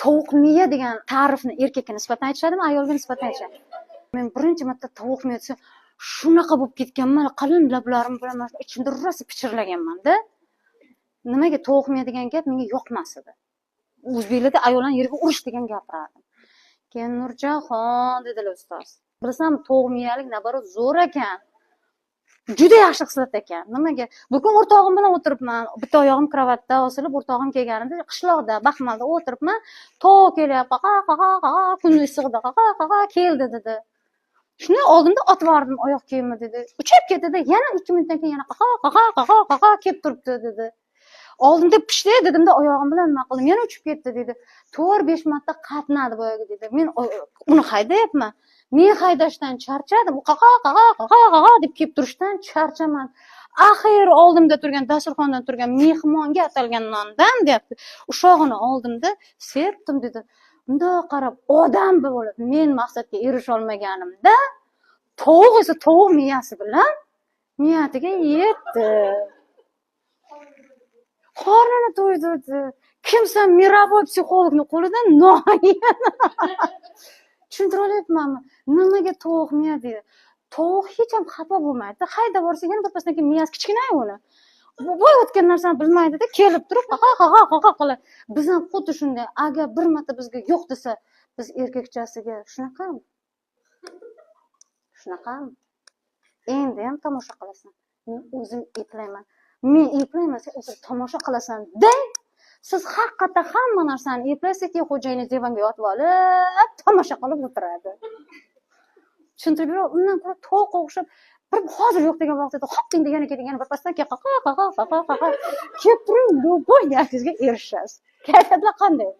tovuq miya degan ta'rifni erkakka nisbatan aytishadimi, ayolga nisbatan aytishadi? Men birinchi marta tovuq miya desam, shunaqa bo'lib ketganman, qalin lablarim bilan ichimda rosa pichirlaganman-da. Nimaga tovuq miya degan gap menga yoqmas edi. O'zbeklarda ayollarni yerga urish degan gapirardim. Keyin Nurjahon dedilar ustoz. Bilsam tovuq miyalik nabarot zo'r ekan. Juda yaxshi xislat ekan. Nimaga? Bugun o'rtog'im bilan o'tiribman. Bitta oyog'im kravatda osilib, o'rtog'im kelganida qishloqda, Baxmalda o'tiribman. Tovuq kelyapti. Kunni issig'ida keldi dedi. Shuni oldimda otib yubordim oyoq kiyimni dedi. Uchib ketdi, yana 2 minutdan keyin yana kelib turibdi dedi. Oldimda pishdi dedimda oyog'im bilan nima qildim, yana uchib ketdi dedi. 4-5 marta qatnadi boyaga dedi. Men uni haydayapman. Men haydashdan charchadim. Deb kelib turishdan charchaman. Axir oldimda turgan dasturxondan turgan mehmonga atalgan nondan deyapti. Ushog'ini oldimda serpdim dedi. Unda qarab odam bo'lib men maqsadga erisha olmaganimda tovuq esa tovuq miyasi bilan niyatiga yetdi. Qornini to'ydirdi. Kimsan miraboy psixologning qo'lidan noyon. Tushuntira olyapmanmi? Nimaga tovuq miya deydi? Tovuq hech ham xafa bo'lmaydi. Haydab borsa yana birpasdan keyin miyasi kichkina uni. Voy o'tgan narsani bilmaydi-da, kelib turib qiladi. Biz ham xuddi shunday. Agar bir marta bizga yo'q desa, biz erkakchasiga shunaqami? Shunaqami? Endi ham tomosha qilasan. Men o'zim eplayman. Men eplayman, sen o'zing tomosha qilasan. Deng. Siz haqiqatda hamma narsani eplaysiz-ki, xo'jayingiz divanga yotib olib, tomosha qilib o'tiradi. Tushuntirib beraman, undan ko'ra tovuqqa o'xshab bir hozir yo'q degan vaqtda hopping degani keyin yana birpasdan kelib turing, любой narsaga erishasiz. Kayfiyatlar qanday?